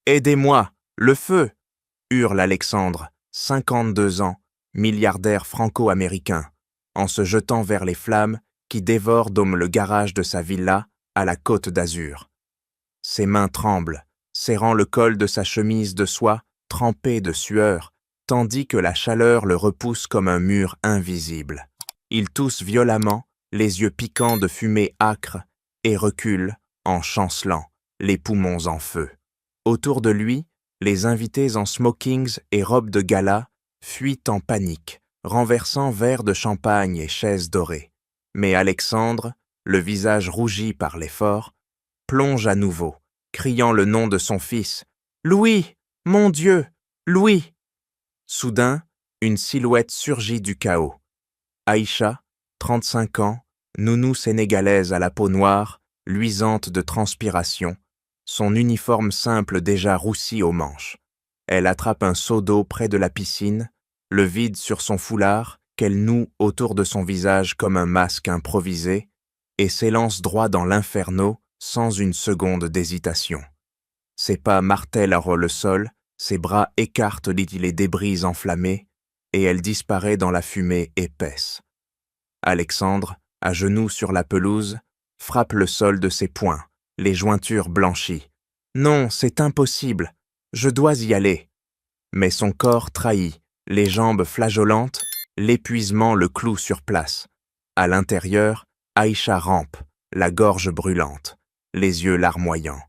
Aidez-moi, le feu! Hurle Alexandre, 52 ans, milliardaire franco-américain, en se jetant vers les flammes qui dévorent le garage de sa villa à la Côte d'Azur. Ses mains tremblent, serrant le col de sa chemise de soie trempée de sueur, tandis que la chaleur le repousse comme un mur invisible. Il tousse violemment, les yeux piquants de fumée âcre, et recule, en chancelant, les poumons en feu. Autour de lui, les invités en smokings et robes de gala fuient en panique, renversant verres de champagne et chaises dorées. Mais Alexandre, le visage rougi par l'effort, plonge à nouveau, criant le nom de son fils. « Louis! Mon Dieu! Louis !» Soudain, une silhouette surgit du chaos. Aïcha, 35 ans, nounou sénégalaise à la peau noire, luisante de transpiration, son uniforme simple déjà roussi aux manches. Elle attrape un seau d'eau près de la piscine, le vide sur son foulard, qu'elle noue autour de son visage comme un masque improvisé, et s'élance droit dans l'inferno sans une seconde d'hésitation. Ses pas martèlent le sol, ses bras écartent les débris enflammés, et elle disparaît dans la fumée épaisse. Alexandre, à genoux sur la pelouse, frappe le sol de ses poings, les jointures blanchies. « Non, c'est impossible, je dois y aller. » Mais son corps trahit, les jambes flageolantes, l'épuisement le cloue sur place. À l'intérieur, Aïcha rampe, la gorge brûlante, les yeux larmoyants.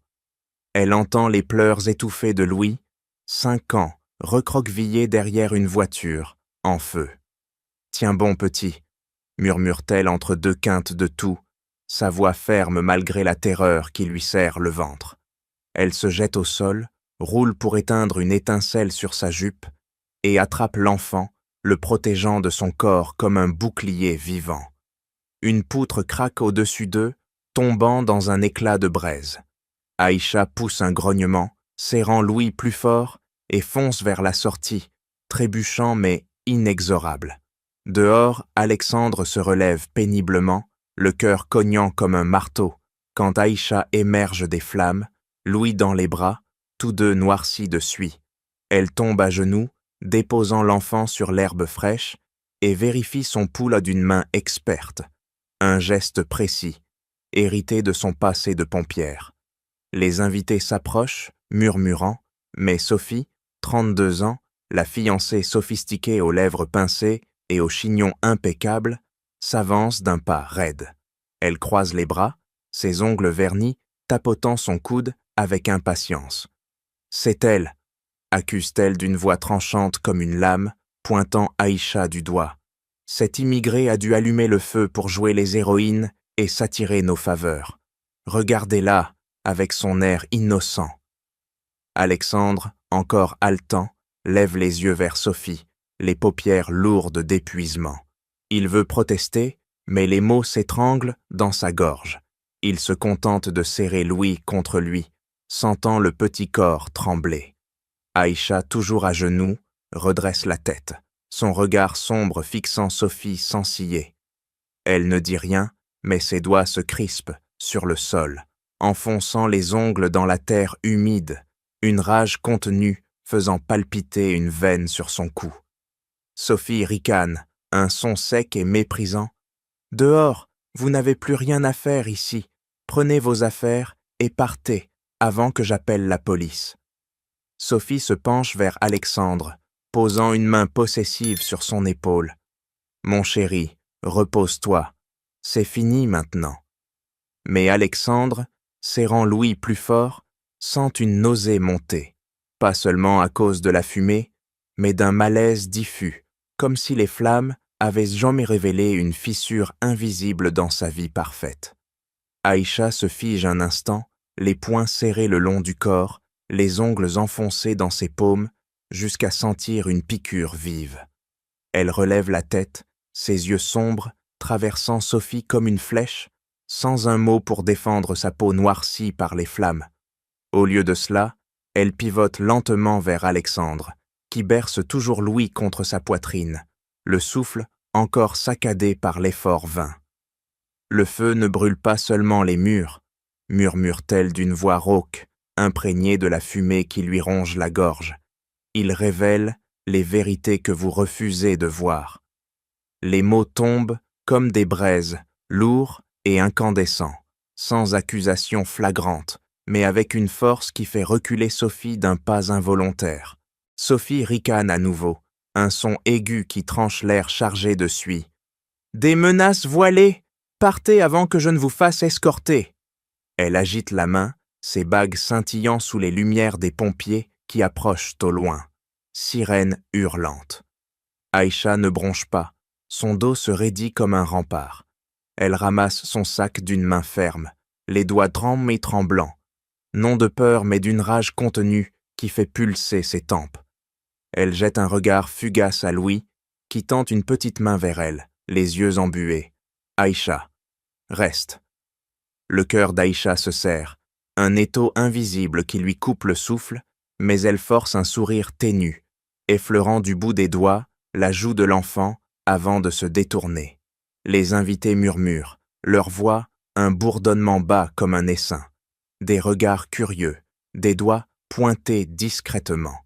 Elle entend les pleurs étouffés de Louis, 5 ans, recroquevillé derrière une voiture, en feu. « Tiens bon, petit », murmure-t-elle entre deux quintes de toux, sa voix ferme malgré la terreur qui lui serre le ventre. Elle se jette au sol, roule pour éteindre une étincelle sur sa jupe et attrape l'enfant, le protégeant de son corps comme un bouclier vivant. Une poutre craque au-dessus d'eux, tombant dans un éclat de braise. Aïcha pousse un grognement, serrant Louis plus fort et fonce vers la sortie, trébuchant mais inexorable. Dehors, Alexandre se relève péniblement, le cœur cognant comme un marteau, quand Aïcha émerge des flammes, Louis dans les bras, tous deux noircis de suie. Elle tombe à genoux, déposant l'enfant sur l'herbe fraîche, et vérifie son pouls d'une main experte. Un geste précis, hérité de son passé de pompière. Les invités s'approchent, murmurant, mais Sophie, 32 ans, la fiancée sophistiquée aux lèvres pincées et au chignon impeccable, s'avance d'un pas raide. Elle croise les bras, ses ongles vernis tapotant son coude avec impatience. « C'est elle !» accuse-t-elle d'une voix tranchante comme une lame, pointant Aïcha du doigt. « Cette immigrée a dû allumer le feu pour jouer les héroïnes et s'attirer nos faveurs. Regardez-la avec son air innocent. » Alexandre, encore haletant, lève les yeux vers Sophie, les paupières lourdes d'épuisement. Il veut protester, mais les mots s'étranglent dans sa gorge. Il se contente de serrer Louis contre lui, sentant le petit corps trembler. Aïcha, toujours à genoux, redresse la tête, son regard sombre fixant Sophie sans ciller. Elle ne dit rien, mais ses doigts se crispent sur le sol, enfonçant les ongles dans la terre humide, une rage contenue faisant palpiter une veine sur son cou. Sophie ricane, un son sec et méprisant. « Dehors, vous n'avez plus rien à faire ici. Prenez vos affaires et partez avant que j'appelle la police. » Sophie se penche vers Alexandre, posant une main possessive sur son épaule. « Mon chéri, repose-toi. C'est fini maintenant. » Mais Alexandre, serrant Louis plus fort, sent une nausée monter, pas seulement à cause de la fumée, mais d'un malaise diffus, comme si les flammes avaient jamais révélé une fissure invisible dans sa vie parfaite. Aïcha se fige un instant, les poings serrés le long du corps, les ongles enfoncés dans ses paumes, jusqu'à sentir une piqûre vive. Elle relève la tête, ses yeux sombres, traversant Sophie comme une flèche, sans un mot pour défendre sa peau noircie par les flammes. Au lieu de cela, elle pivote lentement vers Alexandre, qui berce toujours Louis contre sa poitrine, le souffle encore saccadé par l'effort vain. « Le feu ne brûle pas seulement les murs », murmure-t-elle d'une voix rauque, imprégné de la fumée qui lui ronge la gorge. Il révèle les vérités que vous refusez de voir. Les mots tombent comme des braises, lourds et incandescents, sans accusation flagrante, mais avec une force qui fait reculer Sophie d'un pas involontaire. Sophie ricane à nouveau, un son aigu qui tranche l'air chargé de suie. « Des menaces voilées! Partez avant que je ne vous fasse escorter !» Elle agite la main, ses bagues scintillant sous les lumières des pompiers qui approchent au loin. Sirène hurlante. Aïcha ne bronche pas, son dos se raidit comme un rempart. Elle ramasse son sac d'une main ferme, les doigts tremblent et tremblants. Non de peur mais d'une rage contenue qui fait pulser ses tempes. Elle jette un regard fugace à Louis, qui tend une petite main vers elle, les yeux embués. « Aïcha, reste. » Le cœur d'Aïcha se serre, un étau invisible qui lui coupe le souffle, mais elle force un sourire ténu, effleurant du bout des doigts la joue de l'enfant avant de se détourner. Les invités murmurent, leur voix un bourdonnement bas comme un essaim, des regards curieux, des doigts pointés discrètement.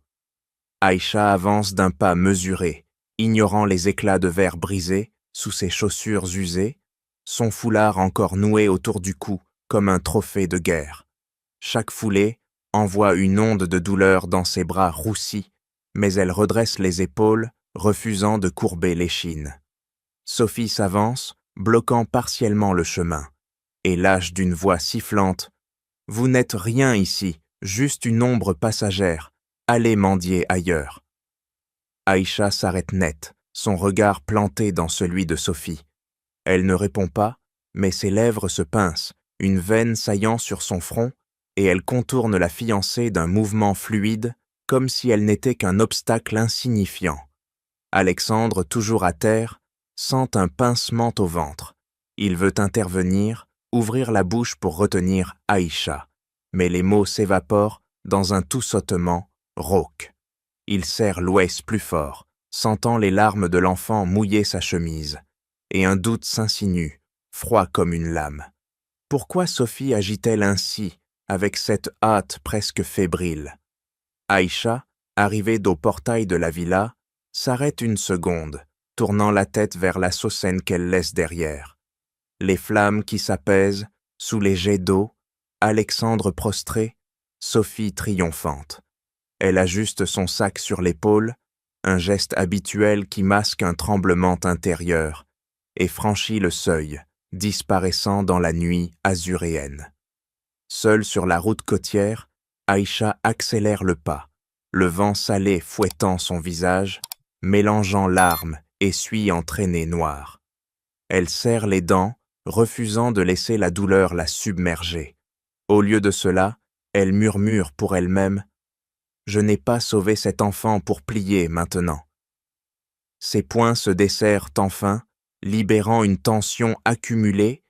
Aïcha avance d'un pas mesuré, ignorant les éclats de verre brisés sous ses chaussures usées, son foulard encore noué autour du cou comme un trophée de guerre. Chaque foulée envoie une onde de douleur dans ses bras roussis, mais elle redresse les épaules, refusant de courber l'échine. Sophie s'avance, bloquant partiellement le chemin, et lâche d'une voix sifflante « Vous n'êtes rien ici, juste une ombre passagère, allez mendier ailleurs. » Aïcha s'arrête net, son regard planté dans celui de Sophie. Elle ne répond pas, mais ses lèvres se pincent, une veine saillant sur son front, et elle contourne la fiancée d'un mouvement fluide, comme si elle n'était qu'un obstacle insignifiant. Alexandre, toujours à terre, sent un pincement au ventre. Il veut intervenir, ouvrir la bouche pour retenir Aïcha, mais les mots s'évaporent dans un tout sautement rauque. Il serre l'ouest plus fort, sentant les larmes de l'enfant mouiller sa chemise, et un doute s'insinue, froid comme une lame. Pourquoi Sophie agit-elle ainsi, avec cette hâte presque fébrile? Aïcha, arrivée au portail de la villa, s'arrête une seconde, tournant la tête vers la Saucenne qu'elle laisse derrière. Les flammes qui s'apaisent, sous les jets d'eau, Alexandre prostré, Sophie triomphante. Elle ajuste son sac sur l'épaule, un geste habituel qui masque un tremblement intérieur, et franchit le seuil, disparaissant dans la nuit azuréenne. Seule sur la route côtière, Aïcha accélère le pas, le vent salé fouettant son visage, mélangeant larmes et suie entraînée noire. Elle serre les dents, refusant de laisser la douleur la submerger. Au lieu de cela, elle murmure pour elle-même « Je n'ai pas sauvé cet enfant pour plier maintenant. » Ses poings se desserrent enfin, libérant une tension accumulée,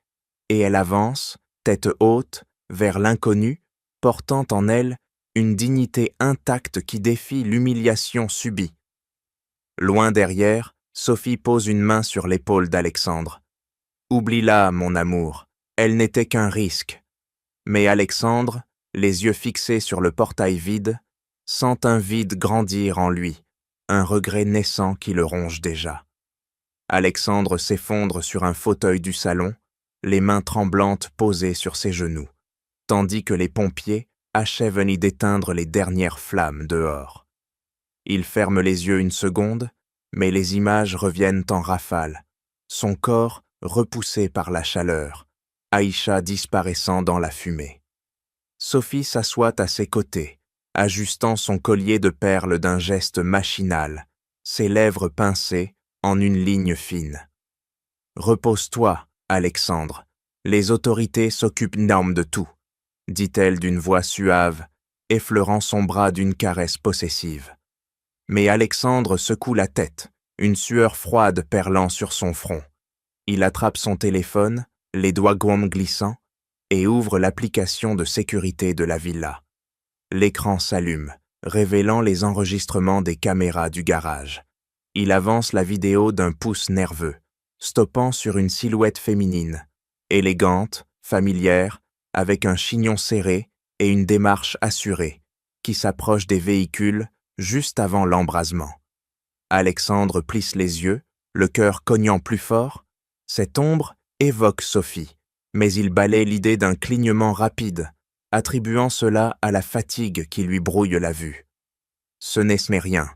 et elle avance, tête haute, vers l'inconnu, portant en elle une dignité intacte qui défie l'humiliation subie. Loin derrière, Sophie pose une main sur l'épaule d'Alexandre. « Oublie-la, mon amour, elle n'était qu'un risque. » Mais Alexandre, les yeux fixés sur le portail vide, sent un vide grandir en lui, un regret naissant qui le ronge déjà. Alexandre s'effondre sur un fauteuil du salon, les mains tremblantes posées sur ses genoux, tandis que les pompiers achèvent d'éteindre les dernières flammes dehors. Il ferme les yeux une seconde, mais les images reviennent en rafale, son corps repoussé par la chaleur, Aïcha disparaissant dans la fumée. Sophie s'assoit à ses côtés, ajustant son collier de perles d'un geste machinal, ses lèvres pincées en une ligne fine. « Repose-toi, Alexandre, les autorités s'occupent de tout, » dit-elle d'une voix suave, effleurant son bras d'une caresse possessive. Mais Alexandre secoue la tête, une sueur froide perlant sur son front. Il attrape son téléphone, les doigts glissants, et ouvre l'application de sécurité de la villa. L'écran s'allume, révélant les enregistrements des caméras du garage. Il avance la vidéo d'un pouce nerveux, stoppant sur une silhouette féminine, élégante, familière, avec un chignon serré et une démarche assurée, qui s'approche des véhicules juste avant l'embrasement. Alexandre plisse les yeux, le cœur cognant plus fort. Cette ombre évoque Sophie, mais il balaie l'idée d'un clignement rapide, attribuant cela à la fatigue qui lui brouille la vue. Ce n'est rien,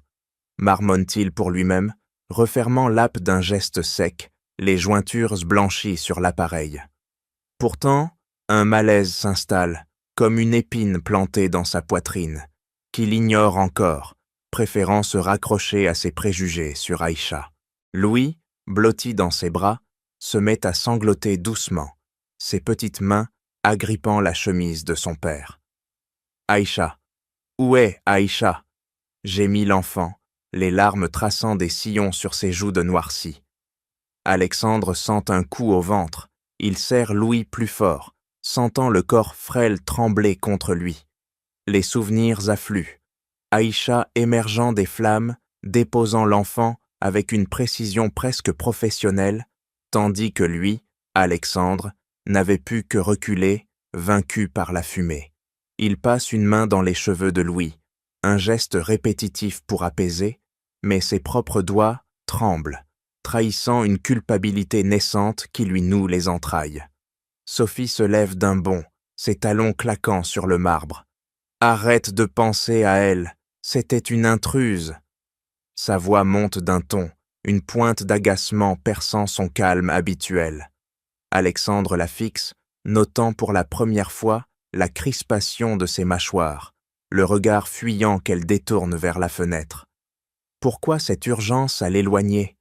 marmonne-t-il pour lui-même, refermant l'appe d'un geste sec, les jointures blanchies sur l'appareil. Pourtant, un malaise s'installe, comme une épine plantée dans sa poitrine, qu'il ignore encore, préférant se raccrocher à ses préjugés sur Aïcha. Louis, blotti dans ses bras, se met à sangloter doucement, ses petites mains agrippant la chemise de son père. « Aïcha, où est Aïcha ?» gémit l'enfant, les larmes traçant des sillons sur ses joues de noircies. Alexandre sent un coup au ventre, il serre Louis plus fort, sentant le corps frêle trembler contre lui. Les souvenirs affluent, Aïcha émergeant des flammes, déposant l'enfant avec une précision presque professionnelle, tandis que lui, Alexandre, n'avait pu que reculer, vaincu par la fumée. Il passe une main dans les cheveux de Louis, un geste répétitif pour apaiser, mais ses propres doigts tremblent, trahissant une culpabilité naissante qui lui noue les entrailles. Sophie se lève d'un bond, ses talons claquant sur le marbre. « Arrête de penser à elle, c'était une intruse !» Sa voix monte d'un ton, une pointe d'agacement perçant son calme habituel. Alexandre la fixe, notant pour la première fois la crispation de ses mâchoires, le regard fuyant qu'elle détourne vers la fenêtre. Pourquoi cette urgence à l'éloigner?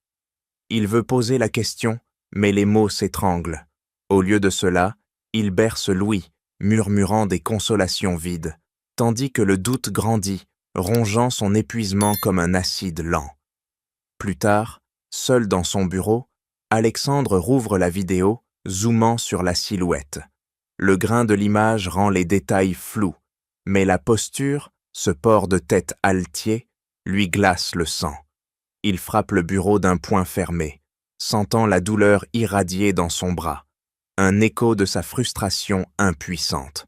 Il veut poser la question, mais les mots s'étranglent. Au lieu de cela, il berce Louis, murmurant des consolations vides, tandis que le doute grandit, rongeant son épuisement comme un acide lent. Plus tard, seul dans son bureau, Alexandre rouvre la vidéo, zoomant sur la silhouette. Le grain de l'image rend les détails flous, mais la posture, ce port de tête altier, lui glace le sang. Il frappe le bureau d'un poing fermé, sentant la douleur irradier dans son bras, un écho de sa frustration impuissante.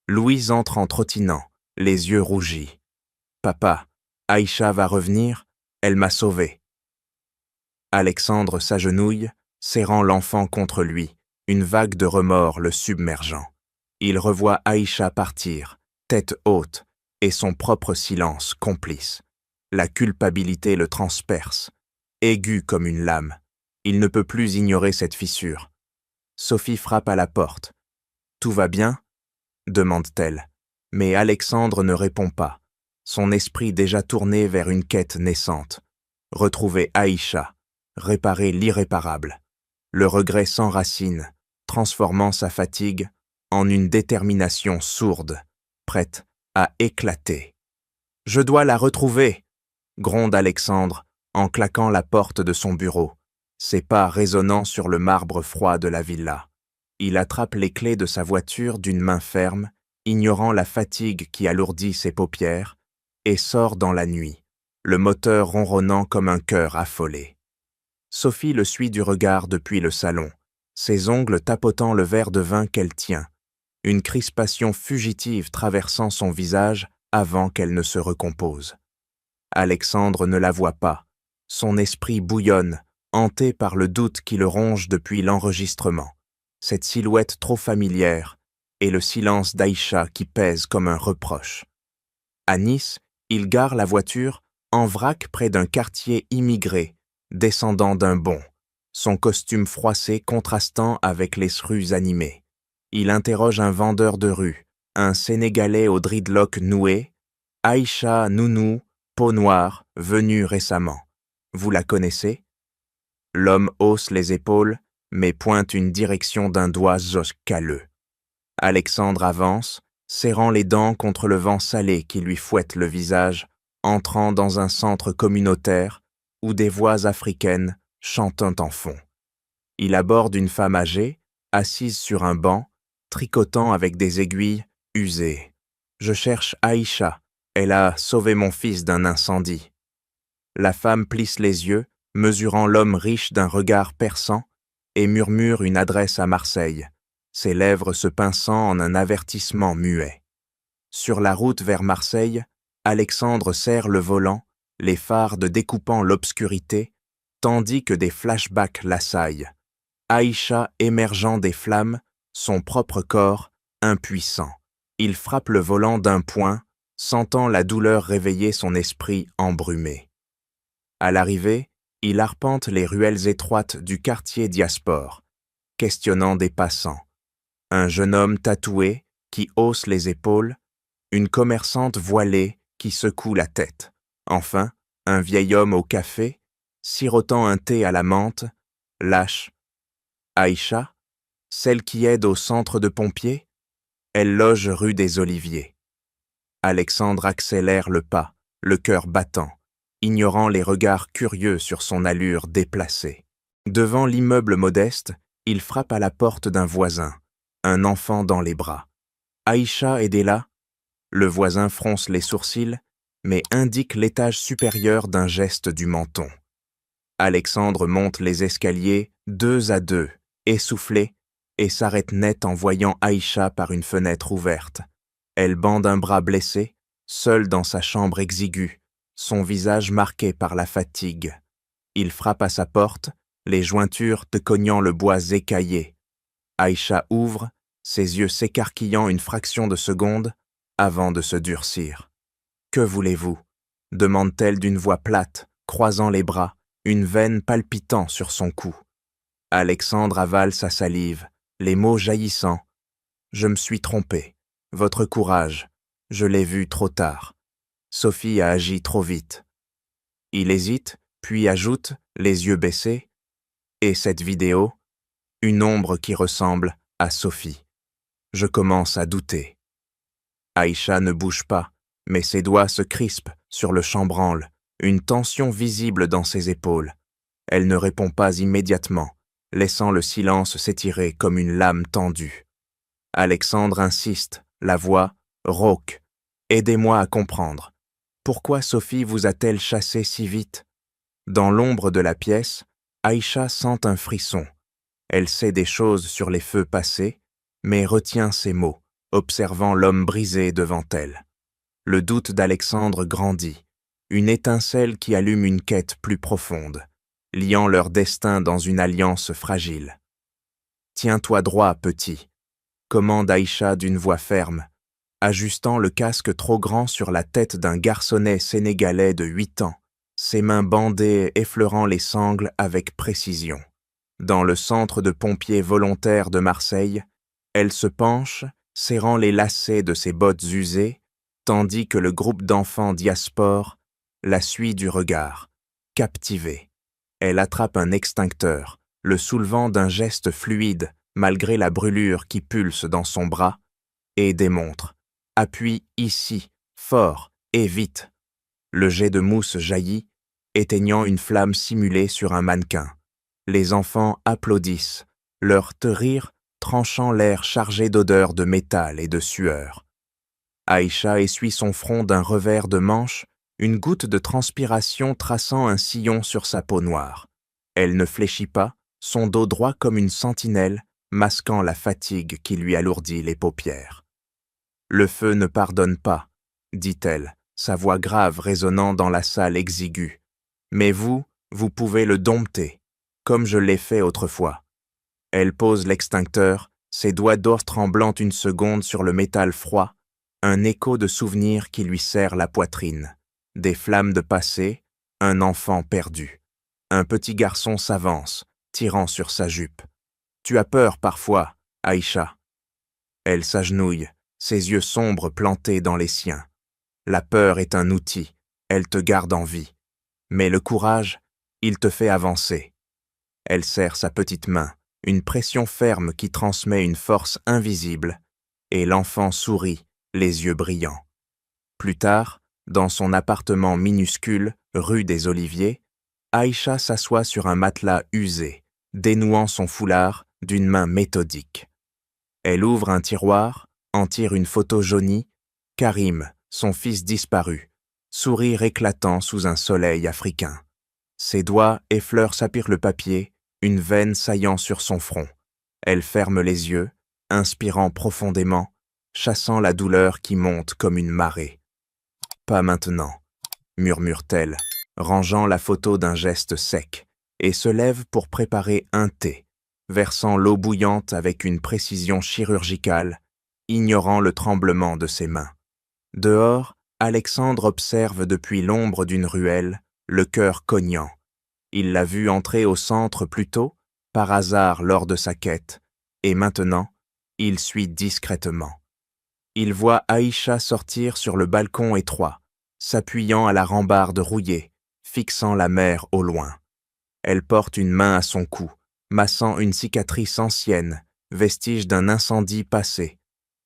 Louise entre en trottinant, les yeux rougis. « Papa, Aïcha va revenir, elle m'a sauvé. » Alexandre s'agenouille, serrant l'enfant contre lui, une vague de remords le submergeant. Il revoit Aïcha partir, tête haute, et son propre silence complice. La culpabilité le transperce, aigu comme une lame. Il ne peut plus ignorer cette fissure. Sophie frappe à la porte. « Tout va bien ?» demande-t-elle. Mais Alexandre ne répond pas, son esprit déjà tourné vers une quête naissante. Retrouver Aïcha, réparer l'irréparable. Le regret s'enracine, transformant sa fatigue en une détermination sourde, prête à éclater. « Je dois la retrouver !» gronde Alexandre en claquant la porte de son bureau, ses pas résonnant sur le marbre froid de la villa. Il attrape les clés de sa voiture d'une main ferme, ignorant la fatigue qui alourdit ses paupières, et sort dans la nuit, le moteur ronronnant comme un cœur affolé. Sophie le suit du regard depuis le salon, ses ongles tapotant le verre de vin qu'elle tient, une crispation fugitive traversant son visage avant qu'elle ne se recompose. Alexandre ne la voit pas, son esprit bouillonne, hanté par le doute qui le ronge depuis l'enregistrement, cette silhouette trop familière et le silence d'Aïcha qui pèse comme un reproche. À Nice, il gare la voiture en vrac près d'un quartier immigré, descendant d'un bond, son costume froissé contrastant avec les rues animées. Il interroge un vendeur de rue, un Sénégalais au dreadlock noué, « Aïcha Nounou, peau noire, venue récemment. Vous la connaissez ?» L'homme hausse les épaules, mais pointe une direction d'un doigt calleux. Alexandre avance, serrant les dents contre le vent salé qui lui fouette le visage, entrant dans un centre communautaire où des voix africaines chantent en fond. Il aborde une femme âgée, assise sur un banc, tricotant avec des aiguilles usées. « Je cherche Aïcha, elle a sauvé mon fils d'un incendie. » La femme plisse les yeux, mesurant l'homme riche d'un regard perçant, et murmure une adresse à Marseille, ses lèvres se pinçant en un avertissement muet. Sur la route vers Marseille, Alexandre serre le volant, les phares découpant l'obscurité, tandis que des flashbacks l'assaillent. Aïcha émergeant des flammes, son propre corps impuissant. Il frappe le volant d'un poing, sentant la douleur réveiller son esprit embrumé. À l'arrivée, il arpente les ruelles étroites du quartier Diaspore, questionnant des passants. Un jeune homme tatoué qui hausse les épaules, une commerçante voilée qui secoue la tête. Enfin, un vieil homme au café, sirotant un thé à la menthe, lâche. Aïcha, celle qui aide au centre de pompiers, elle loge rue des Oliviers. Alexandre accélère le pas, le cœur battant, ignorant les regards curieux sur son allure déplacée. Devant l'immeuble modeste, il frappe à la porte d'un voisin, un enfant dans les bras. Aïcha est là. Le voisin fronce les sourcils, mais indique l'étage supérieur d'un geste du menton. Alexandre monte les escaliers 2 à 2, essoufflé, et s'arrête net en voyant Aïcha par une fenêtre ouverte. Elle bande un bras blessé, seule dans sa chambre exiguë, son visage marqué par la fatigue. Il frappe à sa porte, les jointures cognant le bois écaillé. Aïcha ouvre, ses yeux s'écarquillant une fraction de seconde avant de se durcir. « Que voulez-vous » demande-t-elle d'une voix plate, croisant les bras, une veine palpitant sur son cou. Alexandre avale sa salive, les mots jaillissant. « Je me suis trompé. Votre courage. Je l'ai vu trop tard. Sophie a agi trop vite. » Il hésite, puis ajoute, les yeux baissés. « Et cette vidéo ? Une ombre qui ressemble à Sophie. Je commence à douter. » Aïcha ne bouge pas, mais ses doigts se crispent sur le chambranle, une tension visible dans ses épaules. Elle ne répond pas immédiatement, laissant le silence s'étirer comme une lame tendue. Alexandre insiste, la voix rauque. « Aidez-moi à comprendre. Pourquoi Sophie vous a-t-elle chassé si vite ?» Dans l'ombre de la pièce, Aïcha sent un frisson. Elle sait des choses sur les feux passés, mais retient ses mots, observant l'homme brisé devant elle. Le doute d'Alexandre grandit, une étincelle qui allume une quête plus profonde, liant leur destin dans une alliance fragile. « Tiens-toi droit, petit », commande Aïcha d'une voix ferme, ajustant le casque trop grand sur la tête d'un garçonnet sénégalais de 8 ans, ses mains bandées effleurant les sangles avec précision. Dans le centre de pompiers volontaires de Marseille, elle se penche, serrant les lacets de ses bottes usées, tandis que le groupe d'enfants Diaspore la suit du regard, captivé. Elle attrape un extincteur, le soulevant d'un geste fluide malgré la brûlure qui pulse dans son bras, et démontre « Appuie ici, fort et vite ». Le jet de mousse jaillit, éteignant une flamme simulée sur un mannequin. Les enfants applaudissent, leur rire tranchant l'air chargé d'odeurs de métal et de sueur. Aïcha essuie son front d'un revers de manche, une goutte de transpiration traçant un sillon sur sa peau noire. Elle ne fléchit pas, son dos droit comme une sentinelle, masquant la fatigue qui lui alourdit les paupières. « Le feu ne pardonne pas, » dit-elle, sa voix grave résonnant dans la salle exiguë. « Mais vous pouvez le dompter, comme je l'ai fait autrefois. » Elle pose l'extincteur, ses doigts d'os tremblant une seconde sur le métal froid, un écho de souvenirs qui lui serre la poitrine. Des flammes de passé, un enfant perdu. Un petit garçon s'avance, tirant sur sa jupe. « Tu as peur parfois, Aïcha. » Elle s'agenouille, ses yeux sombres plantés dans les siens. La peur est un outil, elle te garde en vie. Mais le courage, il te fait avancer. Elle serre sa petite main, une pression ferme qui transmet une force invisible, et l'enfant sourit, les yeux brillants. Plus tard, dans son appartement minuscule, rue des Oliviers, Aïcha s'assoit sur un matelas usé, dénouant son foulard d'une main méthodique. Elle ouvre un tiroir, en tire une photo jaunie, Karim, son fils disparu, sourire éclatant sous un soleil africain. Ses doigts effleurent le papier, une veine saillant sur son front. Elle ferme les yeux, inspirant profondément, chassant la douleur qui monte comme une marée. « Pas maintenant », murmure-t-elle, rangeant la photo d'un geste sec, et se lève pour préparer un thé, versant l'eau bouillante avec une précision chirurgicale, ignorant le tremblement de ses mains. Dehors, Alexandre observe depuis l'ombre d'une ruelle, le cœur cognant. Il l'a vu entrer au centre plus tôt, par hasard lors de sa quête, et maintenant, il suit discrètement. Il voit Aïcha sortir sur le balcon étroit, s'appuyant à la rambarde rouillée, fixant la mer au loin. Elle porte une main à son cou, massant une cicatrice ancienne, vestige d'un incendie passé.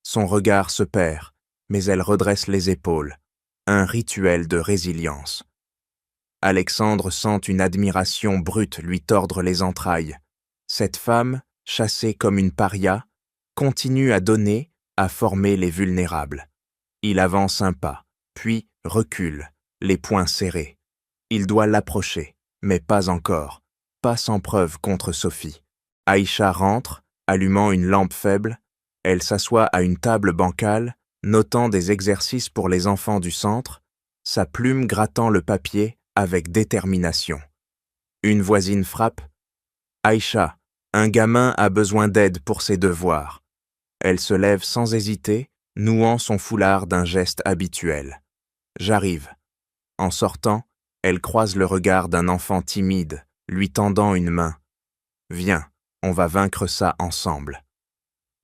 Son regard se perd, mais elle redresse les épaules, un rituel de résilience. Alexandre sent une admiration brute lui tordre les entrailles. Cette femme, chassée comme une paria, continue à donner, à former les vulnérables. Il avance un pas, puis recule, les poings serrés. Il doit l'approcher, mais pas encore, pas sans preuve contre Sophie. Aïcha rentre, allumant une lampe faible. Elle s'assoit à une table bancale, notant des exercices pour les enfants du centre, sa plume grattant le papier avec détermination. Une voisine frappe. « Aïcha, un gamin a besoin d'aide pour ses devoirs. » Elle se lève sans hésiter, nouant son foulard d'un geste habituel. « J'arrive. » En sortant, elle croise le regard d'un enfant timide, lui tendant une main. « Viens, on va vaincre ça ensemble. »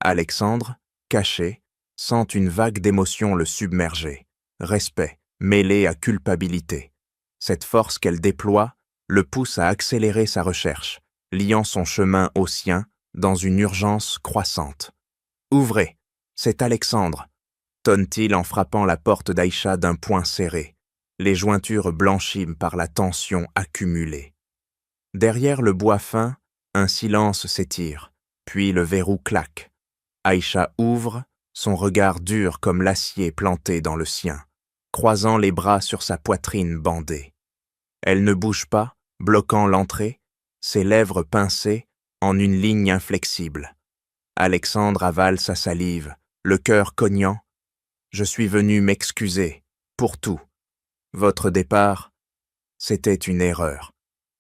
Alexandre, caché, sent une vague d'émotion le submerger. Respect, mêlé à culpabilité. Cette force qu'elle déploie le pousse à accélérer sa recherche, liant son chemin au sien dans une urgence croissante. « Ouvrez, c'est Alexandre !» tonne-t-il en frappant la porte d'Aïcha d'un poing serré, les jointures blanchies par la tension accumulée. Derrière le bois fin, un silence s'étire, puis le verrou claque. Aïcha ouvre, son regard dur comme l'acier planté dans le sien, croisant les bras sur sa poitrine bandée. Elle ne bouge pas, bloquant l'entrée, ses lèvres pincées en une ligne inflexible. Alexandre avale sa salive, le cœur cognant. « Je suis venu m'excuser, pour tout. Votre départ, c'était une erreur.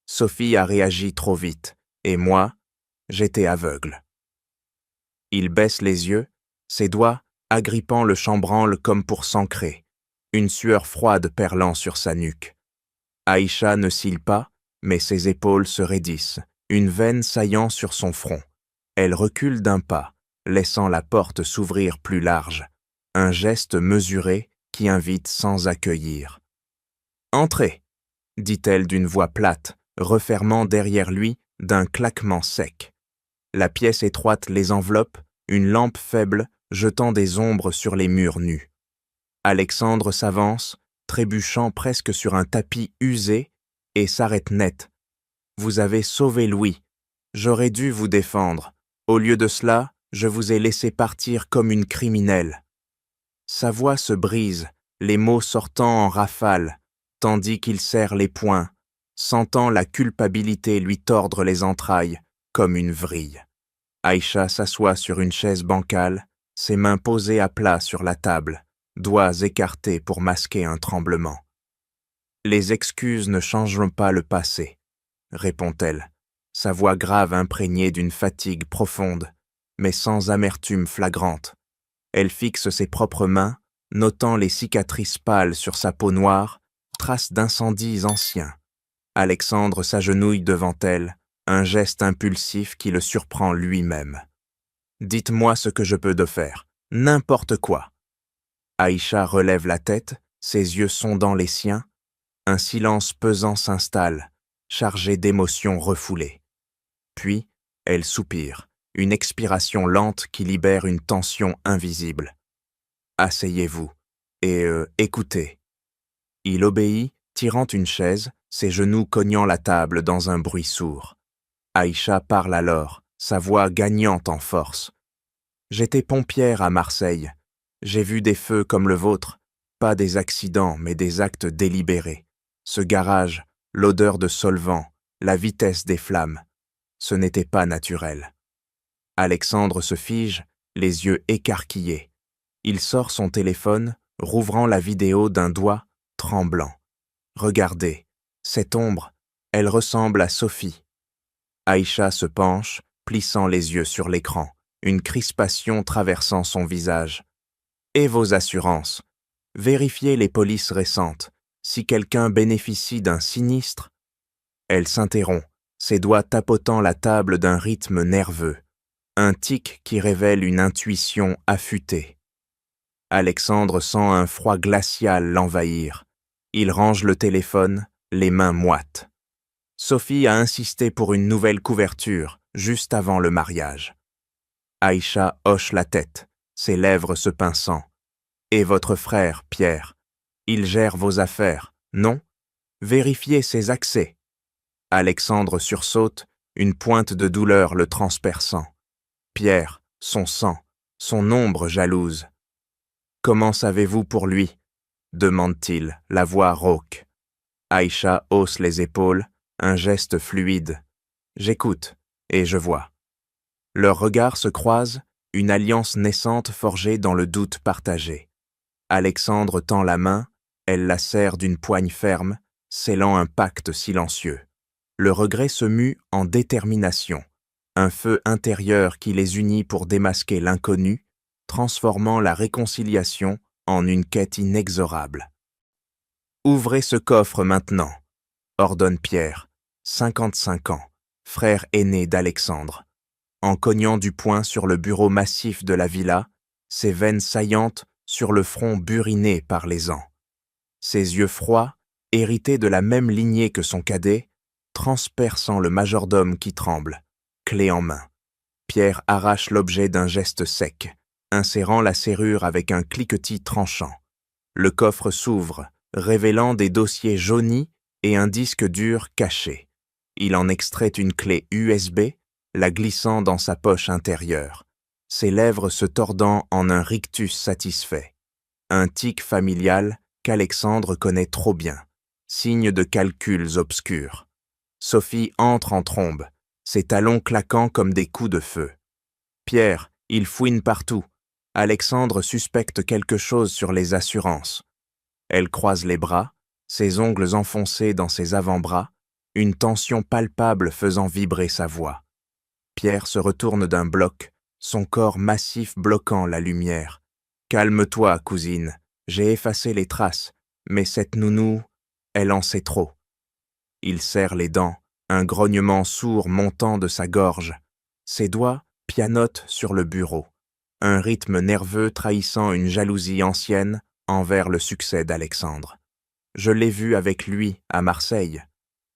Sophie a réagi trop vite, et moi, j'étais aveugle. » Il baisse les yeux, ses doigts agrippant le chambranle comme pour s'ancrer, une sueur froide perlant sur sa nuque. Aïcha ne cille pas, mais ses épaules se raidissent, une veine saillant sur son front. Elle recule d'un pas, laissant la porte s'ouvrir plus large, un geste mesuré qui invite sans accueillir. « Entrez !» dit-elle d'une voix plate, refermant derrière lui d'un claquement sec. La pièce étroite les enveloppe, une lampe faible jetant des ombres sur les murs nus. Alexandre s'avance, trébuchant presque sur un tapis usé, et s'arrête net. « Vous avez sauvé Louis. J'aurais dû vous défendre. Au lieu de cela, je vous ai laissé partir comme une criminelle. » Sa voix se brise, les mots sortant en rafale, tandis qu'il serre les poings, sentant la culpabilité lui tordre les entrailles comme une vrille. Aïcha s'assoit sur une chaise bancale, ses mains posées à plat sur la table, doigts écartés pour masquer un tremblement. « Les excuses ne changeront pas le passé, » répond-elle, sa voix grave imprégnée d'une fatigue profonde, mais sans amertume flagrante. Elle fixe ses propres mains, notant les cicatrices pâles sur sa peau noire, traces d'incendies anciens. Alexandre s'agenouille devant elle, un geste impulsif qui le surprend lui-même. « Dites-moi ce que je peux de faire, n'importe quoi. » Aïcha relève la tête, ses yeux sondant les siens. Un silence pesant s'installe, chargé d'émotions refoulées. Puis, elle soupire, une expiration lente qui libère une tension invisible. « Asseyez-vous et écoutez. » Il obéit, tirant une chaise, ses genoux cognant la table dans un bruit sourd. Aïcha parle alors, sa voix gagnante en force. « J'étais pompière à Marseille. J'ai vu des feux comme le vôtre, pas des accidents mais des actes délibérés. Ce garage, l'odeur de solvant, la vitesse des flammes, ce n'était pas naturel. » Alexandre se fige, les yeux écarquillés. Il sort son téléphone, rouvrant la vidéo d'un doigt, tremblant. Regardez, cette ombre, elle ressemble à Sophie. Aïcha se penche, plissant les yeux sur l'écran, une crispation traversant son visage. Et vos assurances? Vérifiez les polices récentes. Si quelqu'un bénéficie d'un sinistre, elle s'interrompt, ses doigts tapotant la table d'un rythme nerveux, un tic qui révèle une intuition affûtée. Alexandre sent un froid glacial l'envahir. Il range le téléphone, les mains moites. Sophie a insisté pour une nouvelle couverture, juste avant le mariage. Aïcha hoche la tête, ses lèvres se pinçant. Et votre frère, Pierre, il gère vos affaires, non? Vérifiez ses accès. Alexandre sursaute, une pointe de douleur le transperçant. Pierre, son sang, son ombre jalouse. Comment savez-vous pour lui? Demande-t-il, la voix rauque. Aïcha hausse les épaules, un geste fluide. J'écoute, et je vois. Leurs regards se croisent, une alliance naissante forgée dans le doute partagé. Alexandre tend la main, elle la serre d'une poigne ferme, scellant un pacte silencieux. Le regret se mue en détermination, un feu intérieur qui les unit pour démasquer l'inconnu, transformant la réconciliation en une quête inexorable. « Ouvrez ce coffre maintenant », ordonne Pierre, 55 ans, frère aîné d'Alexandre. En cognant du poing sur le bureau massif de la villa, ses veines saillantes sur le front buriné par les ans. Ses yeux froids, hérités de la même lignée que son cadet, transperçant le majordome qui tremble, clé en main. Pierre arrache l'objet d'un geste sec, insérant la serrure avec un cliquetis tranchant. Le coffre s'ouvre, révélant des dossiers jaunis et un disque dur caché. Il en extrait une clé USB, la glissant dans sa poche intérieure, ses lèvres se tordant en un rictus satisfait. Un tic familial qu'Alexandre connaît trop bien, signe de calculs obscurs. Sophie entre en trombe, ses talons claquant comme des coups de feu. Pierre, il fouine partout. Alexandre suspecte quelque chose sur les assurances. Elle croise les bras, ses ongles enfoncés dans ses avant-bras, une tension palpable faisant vibrer sa voix. Pierre se retourne d'un bloc, son corps massif bloquant la lumière. « Calme-toi, cousine, j'ai effacé les traces, mais cette nounou, elle en sait trop. » Il serre les dents, un grognement sourd montant de sa gorge. Ses doigts pianotent sur le bureau, un rythme nerveux trahissant une jalousie ancienne envers le succès d'Alexandre. Je l'ai vu avec lui à Marseille.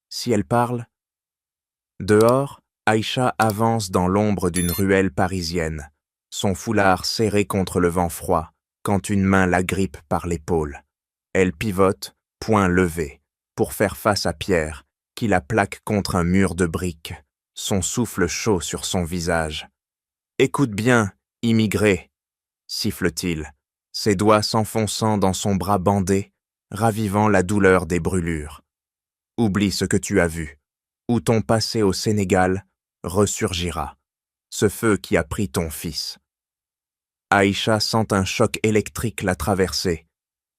Si elle parle? Dehors, Aïcha avance dans l'ombre d'une ruelle parisienne, son foulard serré contre le vent froid, quand une main l'agrippe par l'épaule. Elle pivote, poing levé, pour faire face à Pierre, qui la plaque contre un mur de briques, son souffle chaud sur son visage. « Écoute bien, immigré !» siffle-t-il, ses doigts s'enfonçant dans son bras bandé, ravivant la douleur des brûlures. « Oublie ce que tu as vu, où ton passé au Sénégal ressurgira, ce feu qui a pris ton fils. » Aïcha sent un choc électrique la traverser.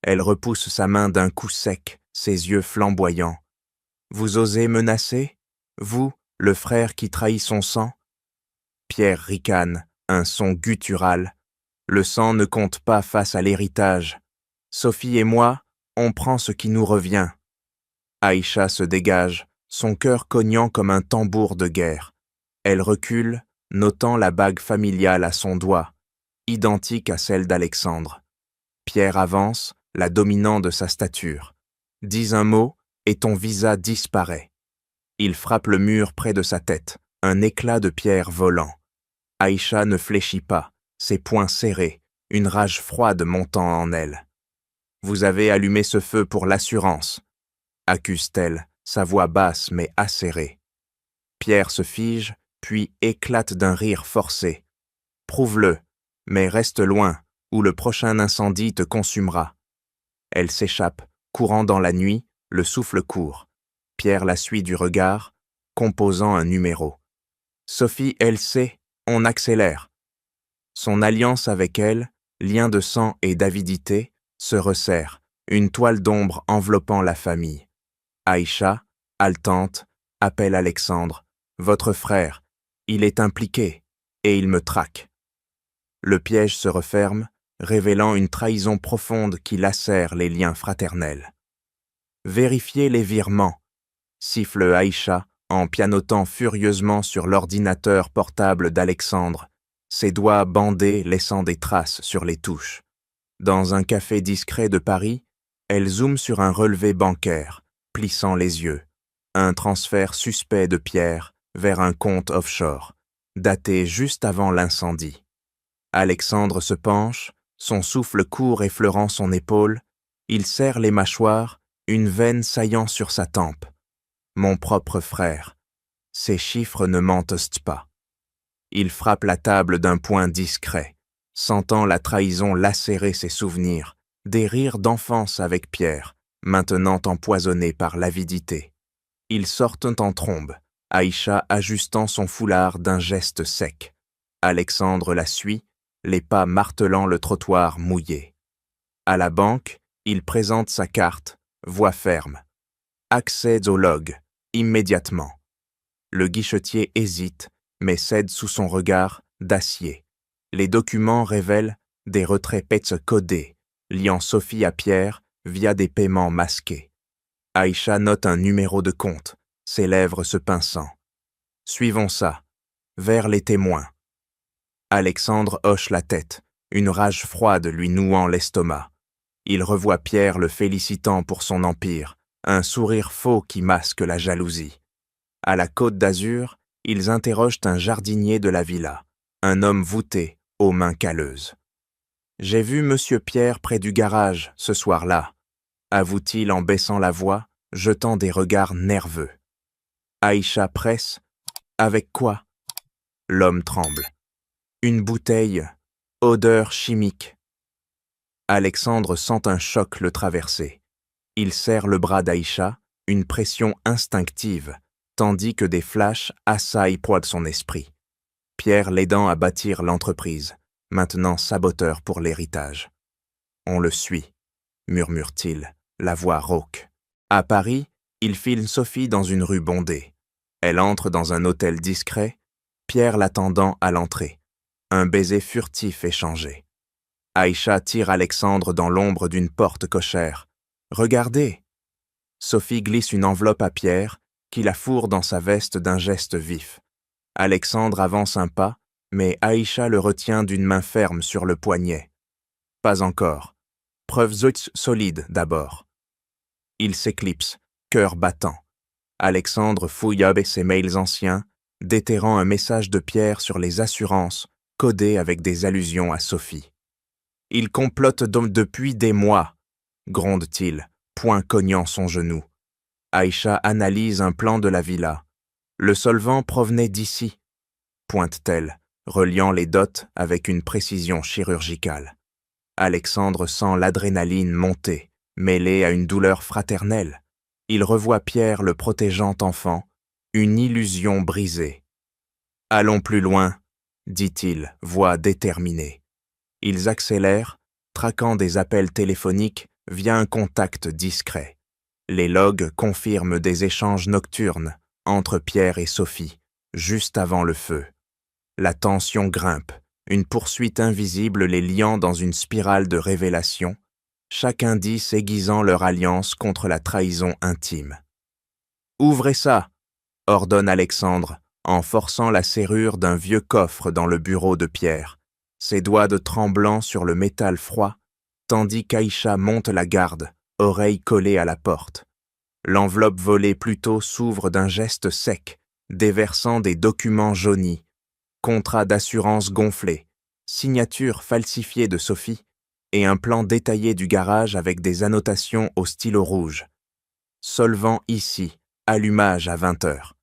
Elle repousse sa main d'un coup sec, ses yeux flamboyants. « Vous osez menacer? Vous, le frère qui trahit son sang ?» Pierre ricane, un son guttural. Le sang ne compte pas face à l'héritage. Sophie et moi, on prend ce qui nous revient. Aïcha se dégage, son cœur cognant comme un tambour de guerre. Elle recule, notant la bague familiale à son doigt, identique à celle d'Alexandre. Pierre avance, la dominant de sa stature. Dis un mot, et ton visa disparaît. Il frappe le mur près de sa tête, un éclat de pierre volant. Aïcha ne fléchit pas, ses poings serrés, une rage froide montant en elle. « Vous avez allumé ce feu pour l'assurance », accuse-t-elle, sa voix basse mais acérée. Pierre se fige, puis éclate d'un rire forcé. « Prouve-le, mais reste loin, ou le prochain incendie te consumera. » Elle s'échappe, courant dans la nuit, le souffle court. Pierre la suit du regard, composant un numéro. Sophie, elle sait, on accélère. Son alliance avec elle, lien de sang et d'avidité, se resserre, une toile d'ombre enveloppant la famille. Aïcha, haletante, appelle Alexandre. « Votre frère, il est impliqué, et il me traque. » Le piège se referme, révélant une trahison profonde qui lacère les liens fraternels. « Vérifiez les virements », siffle Aïcha en pianotant furieusement sur l'ordinateur portable d'Alexandre, ses doigts bandés laissant des traces sur les touches. Dans un café discret de Paris, elle zoome sur un relevé bancaire, plissant les yeux. Un transfert suspect de Pierre vers un compte offshore, daté juste avant l'incendie. Alexandre se penche, son souffle court effleurant son épaule, il serre les mâchoires, une veine saillant sur sa tempe. Mon propre frère, ces chiffres ne mentent pas. Il frappe la table d'un poing discret, sentant la trahison lacérer ses souvenirs, des rires d'enfance avec Pierre, maintenant empoisonnés par l'avidité. Ils sortent en trombe, Aïcha ajustant son foulard d'un geste sec. Alexandre la suit, les pas martelant le trottoir mouillé. À la banque, il présente sa carte, voix ferme. Accède au log, immédiatement. Le guichetier hésite, mais cède sous son regard d'acier. Les documents révèlent des retraits PETS codés, liant Sophie à Pierre via des paiements masqués. Aïcha note un numéro de compte, ses lèvres se pinçant. Suivons ça, vers les témoins. Alexandre hoche la tête, une rage froide lui nouant l'estomac. Il revoit Pierre le félicitant pour son empire, un sourire faux qui masque la jalousie. À la Côte d'Azur, ils interrogent un jardinier de la villa, un homme voûté, aux mains calleuses. « J'ai vu Monsieur Pierre près du garage, ce soir-là », avoue-t-il en baissant la voix, jetant des regards nerveux. Aïcha presse. « Avec quoi ?» L'homme tremble. « Une bouteille, odeur chimique. » Alexandre sent un choc le traverser. Il serre le bras d'Aïcha, une pression instinctive, tandis que des flashs assaillent poids son esprit. Pierre l'aidant à bâtir l'entreprise, maintenant saboteur pour l'héritage. « On le suit », murmure-t-il, la voix rauque. À Paris, il file Sophie dans une rue bondée. Elle entre dans un hôtel discret, Pierre l'attendant à l'entrée. Un baiser furtif échangé. Aïcha tire Alexandre dans l'ombre d'une porte cochère. « Regardez !» Sophie glisse une enveloppe à Pierre, qui la fourre dans sa veste d'un geste vif. Alexandre avance un pas, mais Aïcha le retient d'une main ferme sur le poignet. « Pas encore. Preuves solides d'abord. » Il s'éclipse, cœur battant. Alexandre fouille ses mails anciens, déterrant un message de Pierre sur les assurances, codé avec des allusions à Sophie. « Il complote donc depuis des mois », gronde-t-il, poing cognant son genou. Aïcha analyse un plan de la villa. « Le solvant provenait d'ici », pointe-t-elle, reliant les dots avec une précision chirurgicale. Alexandre sent l'adrénaline monter, mêlée à une douleur fraternelle. Il revoit Pierre le protégeant enfant, une illusion brisée. « Allons plus loin », dit-il, voix déterminée. Ils accélèrent, traquant des appels téléphoniques via un contact discret. Les logs confirment des échanges nocturnes entre Pierre et Sophie, juste avant le feu. La tension grimpe, une poursuite invisible les liant dans une spirale de révélation, chaque indice aiguisant leur alliance contre la trahison intime. « Ouvrez ça !» ordonne Alexandre, en forçant la serrure d'un vieux coffre dans le bureau de Pierre, ses doigts de tremblant sur le métal froid, tandis qu'Aïcha monte la garde, oreille collée à la porte. L'enveloppe volée plus tôt s'ouvre d'un geste sec, déversant des documents jaunis, contrat d'assurance gonflé, signature falsifiée de Sophie et un plan détaillé du garage avec des annotations au stylo rouge. Solvant ici, allumage à 20 heures.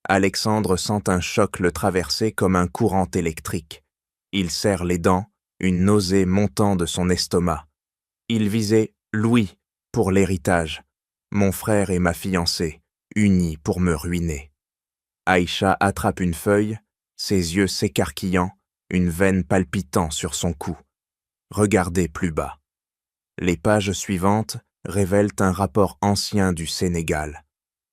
Alexandre sent un choc le traverser comme un courant électrique. Il serre les dents, une nausée montant de son estomac. Il visait Louis pour l'héritage, mon frère et ma fiancée, unis pour me ruiner. Aïcha attrape une feuille, ses yeux s'écarquillant, une veine palpitant sur son cou. regardez plus bas. Les pages suivantes révèlent un rapport ancien du Sénégal,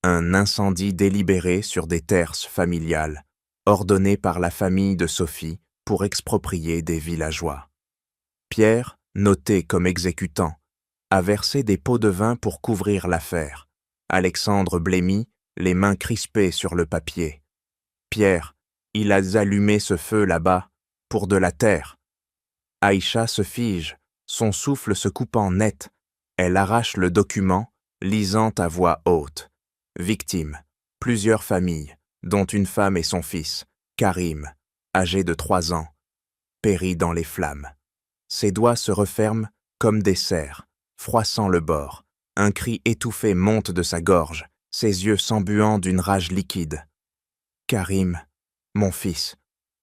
un incendie délibéré sur des terres familiales, ordonné par la famille de Sophie pour exproprier des villageois. Pierre, noté comme exécutant, a versé des pots de vin pour couvrir l'affaire. Alexandre blêmit, les mains crispées sur le papier. Pierre, il a allumé ce feu là-bas, pour de la terre. Aïcha se fige, son souffle se coupant net. Elle arrache le document, lisant à voix haute. Victime, plusieurs familles, dont une femme et son fils, Karim, âgé de 3 ans, périt dans les flammes. Ses doigts se referment comme des serres, froissant le bord. Un cri étouffé monte de sa gorge, ses yeux s'embuant d'une rage liquide. « Karim, mon fils »,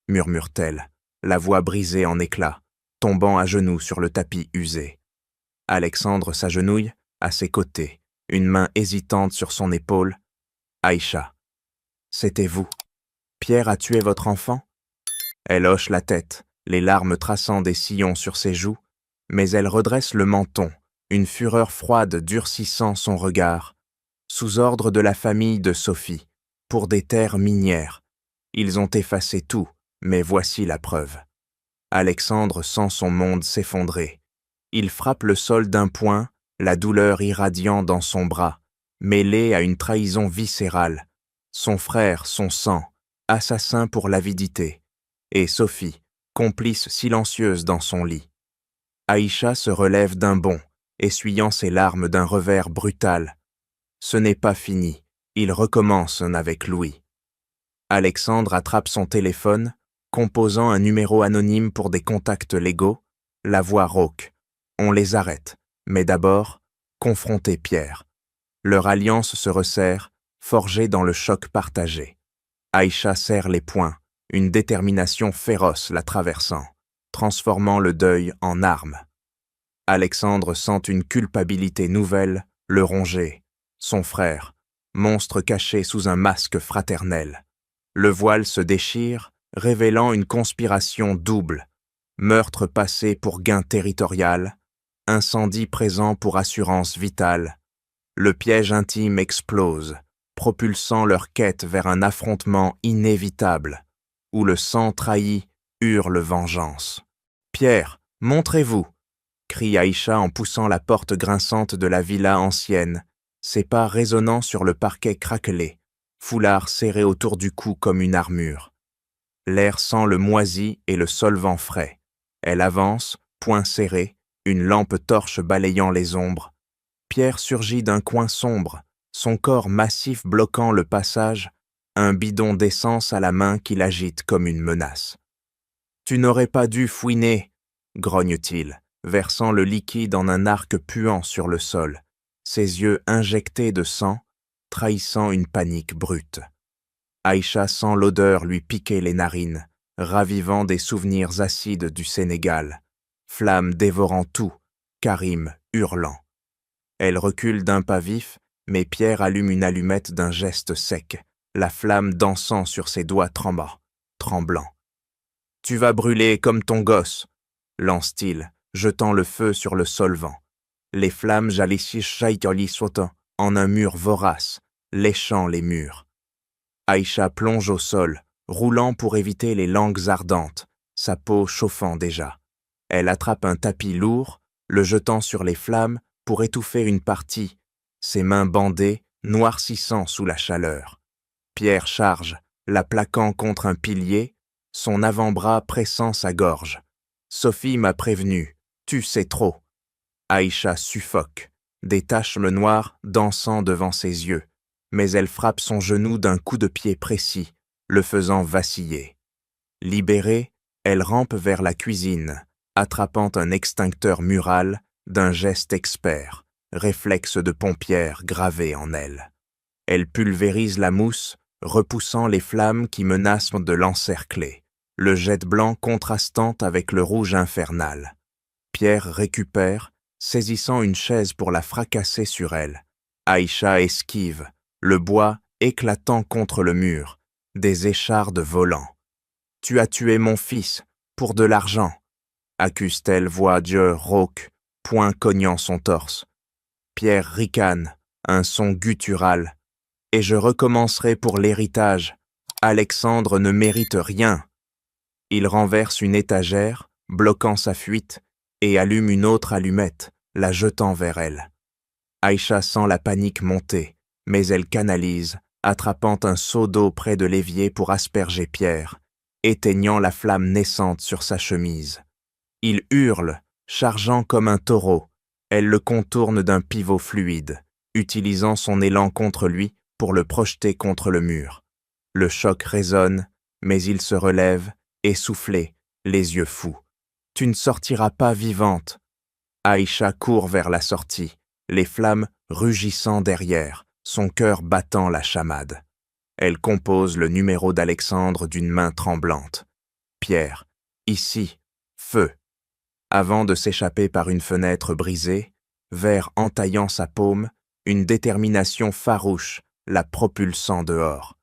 murmure-t-elle, la voix brisée en éclats, tombant à genoux sur le tapis usé. Alexandre s'agenouille à ses côtés, une main hésitante sur son épaule. « Aïcha, c'était vous. Pierre a tué votre enfant ?» Elle hoche la tête, les larmes traçant des sillons sur ses joues, mais elle redresse le menton, une fureur froide durcissant son regard. Sous ordre de la famille de Sophie, pour des terres minières. Ils ont effacé tout, mais voici la preuve. Alexandre sent son monde s'effondrer. Il frappe le sol d'un poing, la douleur irradiant dans son bras, mêlée à une trahison viscérale. Son frère, son sang, assassin pour l'avidité. Et Sophie, complice silencieuse dans son lit. Aïcha se relève d'un bond, essuyant ses larmes d'un revers brutal. Ce n'est pas fini, il recommence avec Louis. Alexandre attrape son téléphone, composant un numéro anonyme pour des contacts légaux, la voix rauque. On les arrête, mais d'abord, confronter Pierre. Leur alliance se resserre, forgée dans le choc partagé. Aïcha serre les poings, une détermination féroce la traversant, transformant le deuil en arme. Alexandre sent une culpabilité nouvelle le ronger. Son frère, monstre caché sous un masque fraternel. Le voile se déchire, révélant une conspiration double. Meurtre passé pour gain territorial, incendie présent pour assurance vitale. Le piège intime explose, propulsant leur quête vers un affrontement inévitable, où le sang trahi hurle vengeance. « Pierre, montrez-vous !» crie Aïcha en poussant la porte grinçante de la villa ancienne, ses pas résonnant sur le parquet craquelé, foulard serré autour du cou comme une armure. L'air sent le moisi et le solvant frais. Elle avance, poing serré, une lampe torche balayant les ombres. Pierre surgit d'un coin sombre, son corps massif bloquant le passage, un bidon d'essence à la main qu'il agite comme une menace. « Tu n'aurais pas dû fouiner !» grogne-t-il, versant le liquide en un arc puant sur le sol, ses yeux injectés de sang, trahissant une panique brute. Aïcha sent l'odeur lui piquer les narines, ravivant des souvenirs acides du Sénégal, flamme dévorant tout, Karim hurlant. Elle recule d'un pas vif, mais Pierre allume une allumette d'un geste sec, la flamme dansant sur ses doigts tremblants. « Tu vas brûler comme ton gosse !» lance-t-il, jetant le feu sur le solvant. Les flammes jalissent en un mur vorace, léchant les murs. Aïcha plonge au sol, roulant pour éviter les langues ardentes, sa peau chauffant déjà. Elle attrape un tapis lourd, le jetant sur les flammes pour étouffer une partie, ses mains bandées, noircissant sous la chaleur. Pierre charge, la plaquant contre un pilier, son avant-bras pressant sa gorge. Sophie m'a prévenu, tu sais trop. Aïcha suffoque, des taches noires dansant devant ses yeux, mais elle frappe son genou d'un coup de pied précis, le faisant vaciller. Libérée, elle rampe vers la cuisine, attrapant un extincteur mural d'un geste expert, réflexe de pompière gravé en elle. Elle pulvérise la mousse, repoussant les flammes qui menacent de l'encercler, le jet blanc contrastant avec le rouge infernal. Pierre récupère, saisissant une chaise pour la fracasser sur elle. Aïcha esquive, le bois éclatant contre le mur, des échardes volant. « Tu as tué mon fils, pour de l'argent !» accuse-t-elle voix Dieu rauque, poing cognant son torse. Pierre ricane, un son guttural. Et je recommencerai pour l'héritage. Alexandre ne mérite rien. Il renverse une étagère, bloquant sa fuite, et allume une autre allumette, la jetant vers elle. Aïcha sent la panique monter, mais elle canalise, attrapant un seau d'eau près de l'évier pour asperger Pierre, éteignant la flamme naissante sur sa chemise. Il hurle, chargeant comme un taureau. Elle le contourne d'un pivot fluide, utilisant son élan contre lui pour le projeter contre le mur. Le choc résonne, mais il se relève, essoufflé, les yeux fous. « Tu ne sortiras pas vivante !» Aïcha court vers la sortie, les flammes rugissant derrière, son cœur battant la chamade. Elle compose le numéro d'Alexandre d'une main tremblante. Pierre, ici, feu. Avant de s'échapper par une fenêtre brisée, verre entaillant sa paume, une détermination farouche la propulsant dehors.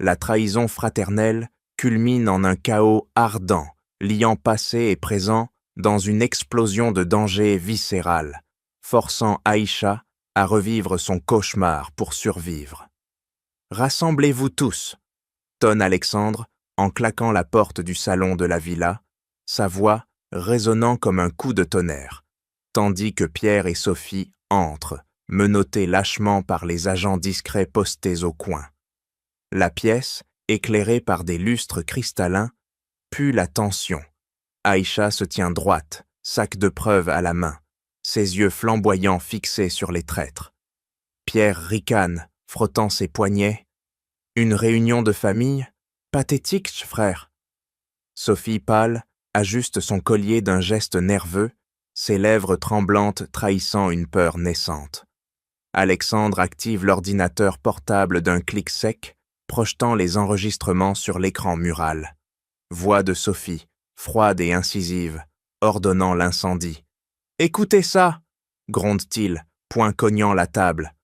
La trahison fraternelle culmine en un chaos ardent, liant passé et présent dans une explosion de danger viscéral, forçant Aïcha à revivre son cauchemar pour survivre. « Rassemblez-vous tous !» tonne Alexandre en claquant la porte du salon de la villa, sa voix résonnant comme un coup de tonnerre, tandis que Pierre et Sophie entrent, menottés lâchement par les agents discrets postés au coin. La pièce, éclairée par des lustres cristallins, pue la tension. Aïcha se tient droite, sac de preuves à la main, ses yeux flamboyants fixés sur les traîtres. Pierre ricane, frottant ses poignets. « Une réunion de famille? Pathétique, frère !» Sophie pâle ajuste son collier d'un geste nerveux, ses lèvres tremblantes trahissant une peur naissante. Alexandre active l'ordinateur portable d'un clic sec, projetant les enregistrements sur l'écran mural. Voix de Sophie, froide et incisive, ordonnant l'incendie. « Écoutez ça !» gronde-t-il, poing cognant la table.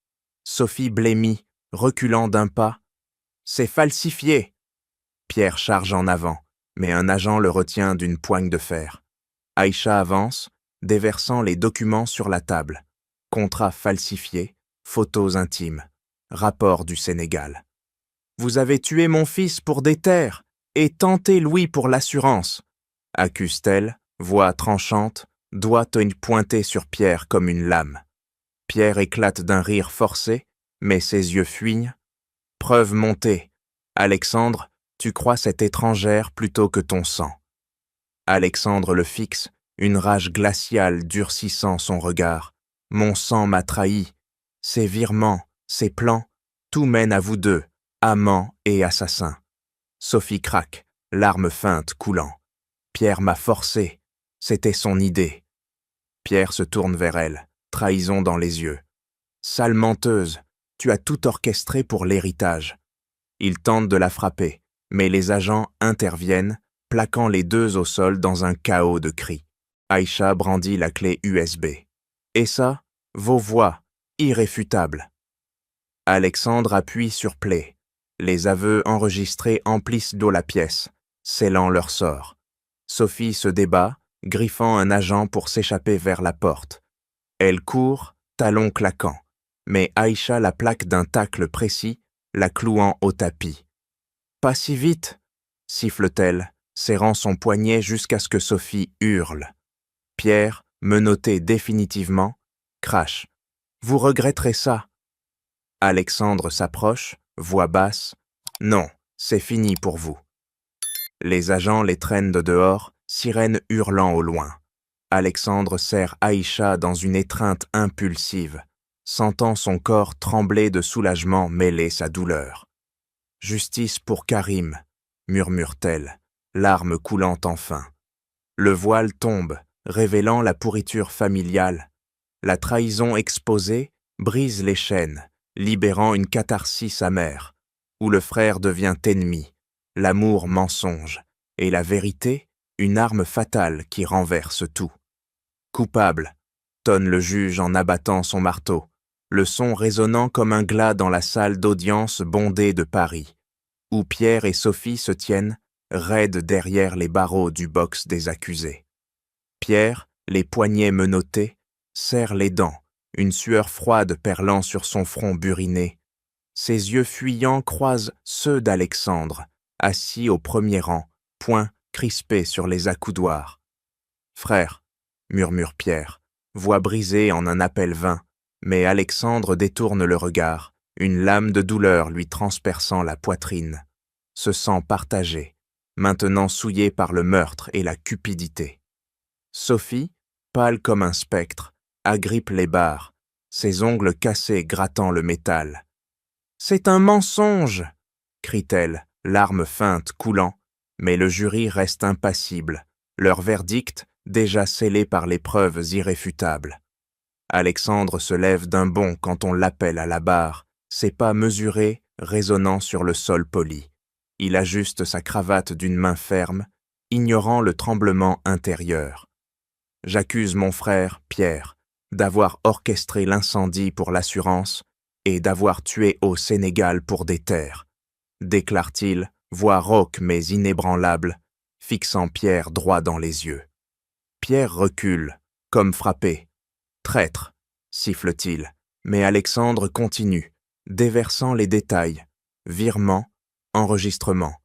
Sophie blêmit, reculant d'un pas. « C'est falsifié !» Pierre charge en avant, mais un agent le retient d'une poigne de fer. Aïcha avance, déversant les documents sur la table. Contrats falsifiés, photos intimes, rapport du Sénégal. « Vous avez tué mon fils pour des terres et tenté Louis pour l'assurance !» accuse-t-elle, voix tranchante, doigt pointé sur Pierre comme une lame. Pierre éclate d'un rire forcé, mais ses yeux fuignent. « Preuve montée. Alexandre, tu crois cette étrangère plutôt que ton sang. » Alexandre le fixe, une rage glaciale durcissant son regard. « Mon sang m'a trahi. Ses virements, ses plans, tout mène à vous deux, amants et assassins. » Sophie craque, larmes feintes coulant. « Pierre m'a forcé. C'était son idée. » Pierre se tourne vers elle, trahison dans les yeux. « Sale menteuse, tu as tout orchestré pour l'héritage. » Il tente de la frapper, mais les agents interviennent, plaquant les deux au sol dans un chaos de cris. Aïcha brandit la clé USB. « Et ça, vos voix, irréfutables. » Alexandre appuie sur play. Les aveux enregistrés emplissent d'eau la pièce, scellant leur sort. Sophie se débat, griffant un agent pour s'échapper vers la porte. Elle court, talons claquants, mais Aïcha la plaque d'un tacle précis, la clouant au tapis. « Pas si vite !» siffle-t-elle, serrant son poignet jusqu'à ce que Sophie hurle. Pierre, menotté définitivement, crache. « Vous regretterez ça !» Alexandre s'approche, voix basse. « Non, c'est fini pour vous. » Les agents les traînent de dehors, sirène hurlant au loin. Alexandre serre Aïcha dans une étreinte impulsive, sentant son corps trembler de soulagement mêler sa douleur. « Justice pour Karim !» murmure-t-elle, larmes coulant enfin. Le voile tombe, révélant la pourriture familiale. La trahison exposée brise les chaînes, libérant une catharsis amère, où le frère devient ennemi, l'amour mensonge, et la vérité une arme fatale qui renverse tout. « Coupable !» tonne le juge en abattant son marteau, le son résonnant comme un glas dans la salle d'audience bondée de Paris, où Pierre et Sophie se tiennent, raides derrière les barreaux du box des accusés. Pierre, les poignets menottés, serre les dents, une sueur froide perlant sur son front buriné. Ses yeux fuyants croisent ceux d'Alexandre, assis au premier rang, poings crispés sur les accoudoirs. « Frère, » murmure Pierre, voix brisée en un appel vain, mais Alexandre détourne le regard, une lame de douleur lui transperçant la poitrine. Se sent partagé, maintenant souillé par le meurtre et la cupidité. Sophie, pâle comme un spectre, agrippe les barres, ses ongles cassés grattant le métal. « C'est un mensonge !» crie-t-elle, larmes feintes coulant, mais le jury reste impassible, leur verdict déjà scellé par les preuves irréfutables. Alexandre se lève d'un bond quand on l'appelle à la barre, ses pas mesurés, résonnant sur le sol poli. Il ajuste sa cravate d'une main ferme, ignorant le tremblement intérieur. « J'accuse mon frère, Pierre, d'avoir orchestré l'incendie pour l'assurance et d'avoir tué au Sénégal pour des terres, » déclare-t-il, voix rauque mais inébranlable, fixant Pierre droit dans les yeux. Pierre recule, comme frappé. « Traître !» siffle-t-il, mais Alexandre continue, déversant les détails, virement, enregistrement,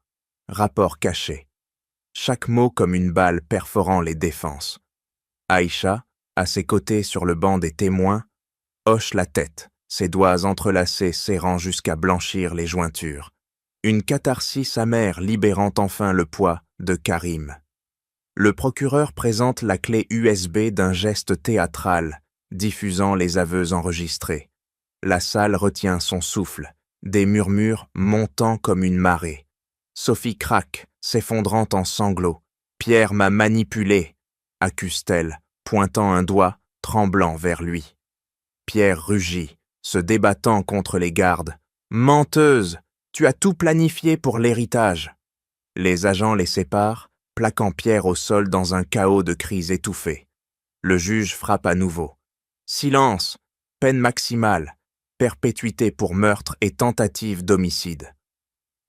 rapport caché. Chaque mot comme une balle perforant les défenses. Aïcha, à ses côtés sur le banc des témoins, hoche la tête, ses doigts entrelacés serrant jusqu'à blanchir les jointures. Une catharsis amère libérant enfin le poids de Karim. Le procureur présente la clé USB d'un geste théâtral, diffusant les aveux enregistrés. La salle retient son souffle, des murmures montant comme une marée. Sophie craque, s'effondrant en sanglots. « Pierre m'a manipulé !» accuse-t-elle, pointant un doigt, tremblant vers lui. Pierre rugit, se débattant contre les gardes. « Menteuse! Tu as tout planifié pour l'héritage !» Les agents les séparent, plaquant Pierre au sol dans un chaos de cris étouffés. Le juge frappe à nouveau. « Silence! Peine maximale, perpétuité pour meurtre et tentative d'homicide. »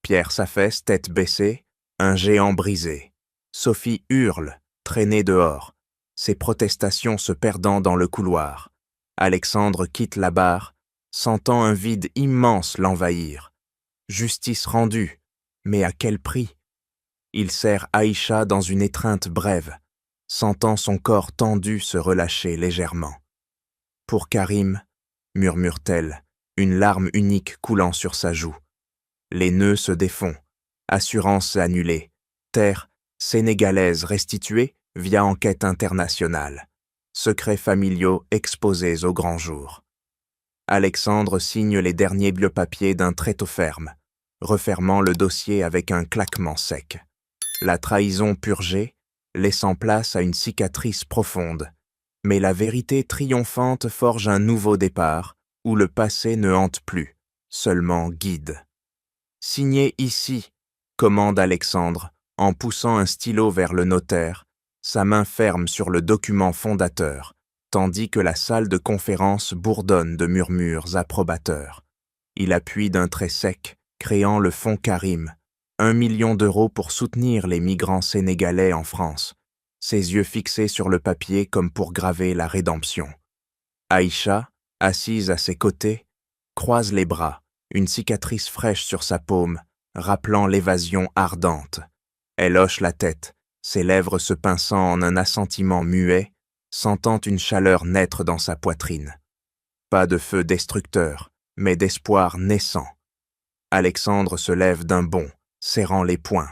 Pierre s'affaisse, tête baissée, un géant brisé. Sophie hurle, traînée dehors, ses protestations se perdant dans le couloir. Alexandre quitte la barre, sentant un vide immense l'envahir. Justice rendue, mais à quel prix? Il serre Aïcha dans une étreinte brève, sentant son corps tendu se relâcher légèrement. « Pour Karim » murmure-t-elle, une larme unique coulant sur sa joue. Les nœuds se défont, assurance annulée, terre sénégalaise restituée via enquête internationale, secrets familiaux exposés au grand jour. Alexandre signe les derniers biopapiers d'un tréteau ferme, refermant le dossier avec un claquement sec. La trahison purgée, laissant place à une cicatrice profonde, mais la vérité triomphante forge un nouveau départ, où le passé ne hante plus, seulement guide. « Signez ici », commande Alexandre, en poussant un stylo vers le notaire, sa main ferme sur le document fondateur, tandis que la salle de conférence bourdonne de murmures approbateurs. Il appuie d'un trait sec, créant le fonds Karim, 1 million d'euros pour soutenir les migrants sénégalais en France, ses yeux fixés sur le papier comme pour graver la rédemption. Aïcha, assise à ses côtés, croise les bras, une cicatrice fraîche sur sa paume, rappelant l'évasion ardente. Elle hoche la tête, ses lèvres se pinçant en un assentiment muet, sentant une chaleur naître dans sa poitrine. Pas de feu destructeur, mais d'espoir naissant. Alexandre se lève d'un bond, serrant les poings.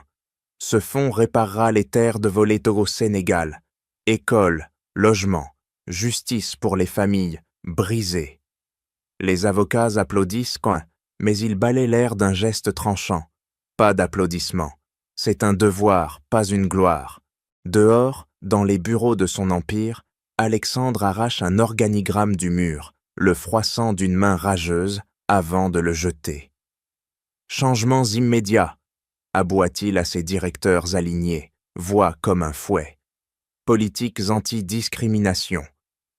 Ce fonds réparera les terres de volées au Sénégal. Écoles, logements, justice pour les familles brisées. Les avocats applaudissent mais ils balaient l'air d'un geste tranchant. Pas d'applaudissements. C'est un devoir, pas une gloire. Dehors, dans les bureaux de son empire, Alexandre arrache un organigramme du mur, le froissant d'une main rageuse avant de le jeter. Changements immédiats, aboie-t-il à ses directeurs alignés, voix comme un fouet. Politiques anti-discrimination,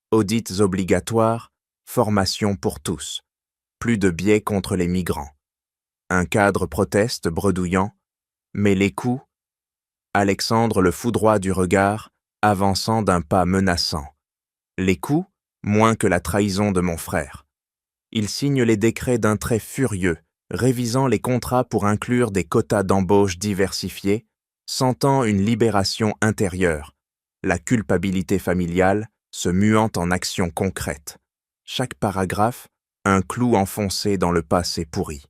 audits obligatoires, formation pour tous. Plus de biais contre les migrants. Un cadre proteste bredouillant, mais les coups, Alexandre le foudroie du regard, avançant d'un pas menaçant. Les coups, moins que la trahison de mon frère. Il signe les décrets d'un trait furieux, révisant les contrats pour inclure des quotas d'embauche diversifiés, sentant une libération intérieure, la culpabilité familiale se muant en action concrète. Chaque paragraphe, un clou enfoncé dans le passé pourri.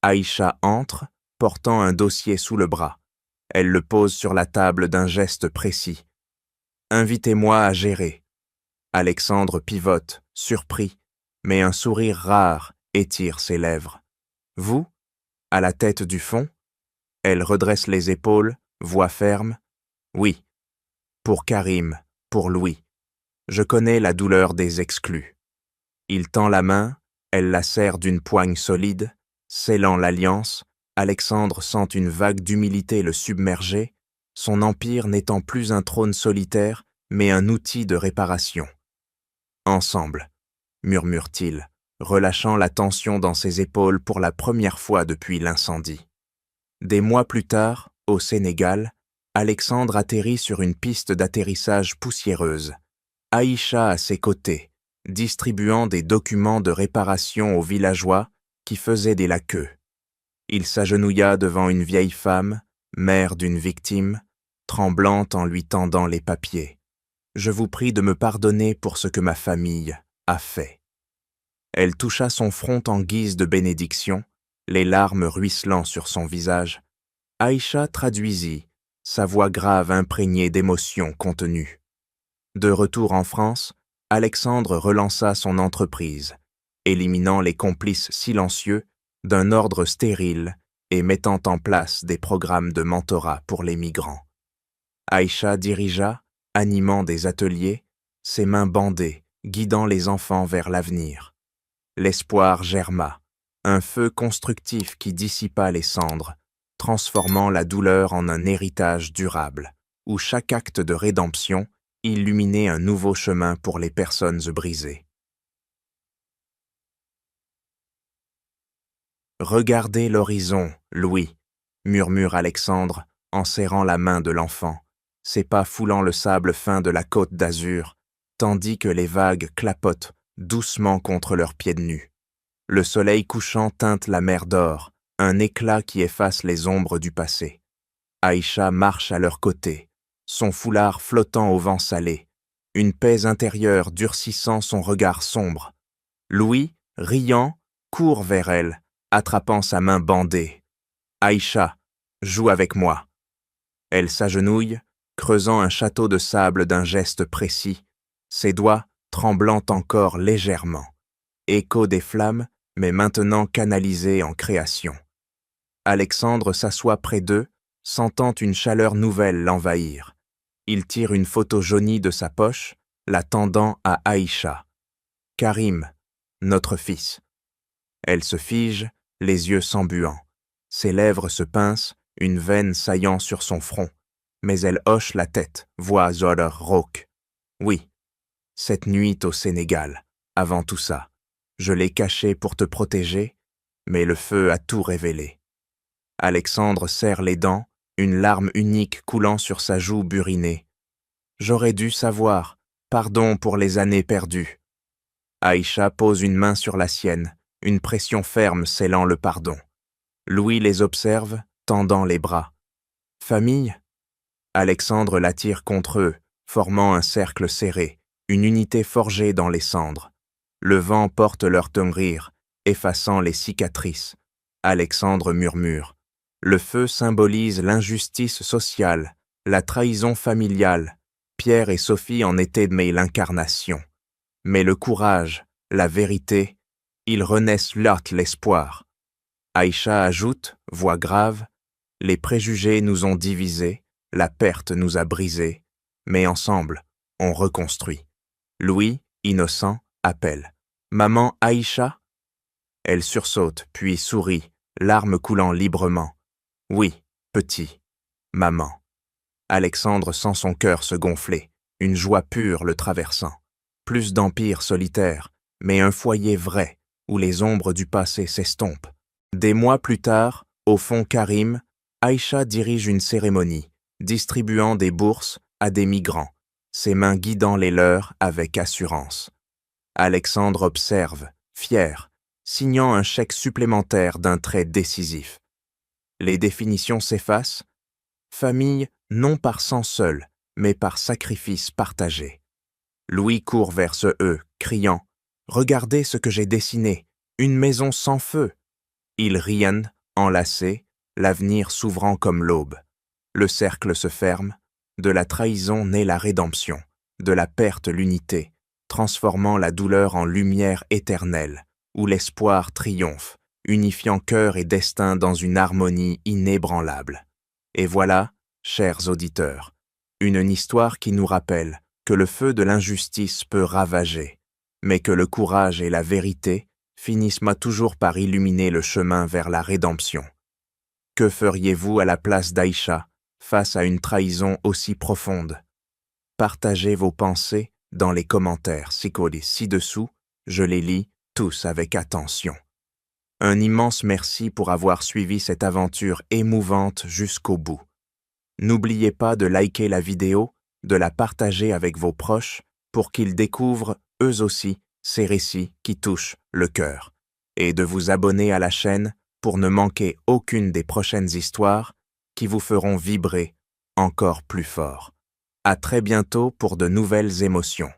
Aïcha entre, portant un dossier sous le bras. Elle le pose sur la table d'un geste précis. « Invitez-moi à gérer. » Alexandre pivote, surpris, mais un sourire rare étire ses lèvres. « Vous, à la tête du fond ?» Elle redresse les épaules, voix ferme. « Oui, pour Karim, pour Louis. Je connais la douleur des exclus. » Il tend la main, elle la serre d'une poigne solide. Scellant l'alliance, Alexandre sent une vague d'humilité le submerger, son empire n'étant plus un trône solitaire, mais un outil de réparation. « Ensemble », murmure-t-il, relâchant la tension dans ses épaules pour la première fois depuis l'incendie. Des mois plus tard, au Sénégal, Alexandre atterrit sur une piste d'atterrissage poussiéreuse. Aïcha à ses côtés, distribuant des documents de réparation aux villageois qui faisaient des la queue. Il s'agenouilla devant une vieille femme, mère d'une victime, tremblante en lui tendant les papiers. « Je vous prie de me pardonner pour ce que ma famille a fait. » Elle toucha son front en guise de bénédiction, les larmes ruisselant sur son visage. Aïcha traduisit, sa voix grave imprégnée d'émotions contenues. De retour en France, Alexandre relança son entreprise, éliminant les complices silencieux d'un ordre stérile et mettant en place des programmes de mentorat pour les migrants. Aïcha dirigea, animant des ateliers, ses mains bandées, guidant les enfants vers l'avenir. L'espoir germa, un feu constructif qui dissipa les cendres, transformant la douleur en un héritage durable, où chaque acte de rédemption illuminait un nouveau chemin pour les personnes brisées. « Regardez l'horizon, Louis », murmure Alexandre en serrant la main de l'enfant, ses pas foulant le sable fin de la côte d'Azur, tandis que les vagues clapotent doucement contre leurs pieds nus. Le soleil couchant teinte la mer d'or, un éclat qui efface les ombres du passé. Aïcha marche à leur côté, son foulard flottant au vent salé, une paix intérieure durcissant son regard sombre. Louis, riant, court vers elle, attrapant sa main bandée. « Aïcha, joue avec moi. » Elle s'agenouille, creusant un château de sable d'un geste précis, ses doigts tremblant encore légèrement. Écho des flammes, mais maintenant canalisé en création. Alexandre s'assoit près d'eux, sentant une chaleur nouvelle l'envahir. Il tire une photo jaunie de sa poche, la tendant à Aïcha. « Karim, notre fils. » Elle se fige, les yeux s'embuant. Ses lèvres se pincent, une veine saillant sur son front. Mais elle hoche la tête, voix rauque. « Oui, cette nuit au Sénégal, avant tout ça. Je l'ai caché pour te protéger, mais le feu a tout révélé. » Alexandre serre les dents, une larme unique coulant sur sa joue burinée. « J'aurais dû savoir, pardon pour les années perdues. » Aïcha pose une main sur la sienne, une pression ferme scellant le pardon. Louis les observe, tendant les bras. « Famille ?» Alexandre l'attire contre eux, formant un cercle serré, une unité forgée dans les cendres. Le vent porte leur rire, effaçant les cicatrices. Alexandre murmure. Le feu symbolise l'injustice sociale, la trahison familiale. Pierre et Sophie en étaient mais l'incarnation. Mais le courage, la vérité, ils renaissent là l'espoir. Aïcha ajoute, voix grave, « Les préjugés nous ont divisés, la perte nous a brisés, mais ensemble, on reconstruit. » Louis, innocent, appelle. « Maman Aïcha ?» Elle sursaute, puis sourit, larmes coulant librement. « Oui, petit, maman. » Alexandre sent son cœur se gonfler, une joie pure le traversant. Plus d'empire solitaire, mais un foyer vrai, où les ombres du passé s'estompent. Des mois plus tard, au fond Karim, Aïcha dirige une cérémonie, distribuant des bourses à des migrants, ses mains guidant les leurs avec assurance. Alexandre observe, fier, signant un chèque supplémentaire d'un trait décisif. Les définitions s'effacent. Famille non par sang seul, mais par sacrifice partagé. Louis court vers ce E, criant « Regardez ce que j'ai dessiné, une maison sans feu !» Ils rient, enlacés, l'avenir s'ouvrant comme l'aube. Le cercle se ferme, de la trahison naît la rédemption, de la perte l'unité, transformant la douleur en lumière éternelle, où l'espoir triomphe, unifiant cœur et destin dans une harmonie inébranlable. Et voilà, chers auditeurs, une histoire qui nous rappelle que le feu de l'injustice peut ravager, mais que le courage et la vérité finissent toujours par illuminer le chemin vers la rédemption. Que feriez-vous à la place d'Aïcha face à une trahison aussi profonde? Partagez vos pensées dans les commentaires ci-dessous, je les lis tous avec attention. Un immense merci pour avoir suivi cette aventure émouvante jusqu'au bout. N'oubliez pas de liker la vidéo, de la partager avec vos proches pour qu'ils découvrent, eux aussi, ces récits qui touchent le cœur, et de vous abonner à la chaîne pour ne manquer aucune des prochaines histoires qui vous feront vibrer encore plus fort. À très bientôt pour de nouvelles émotions.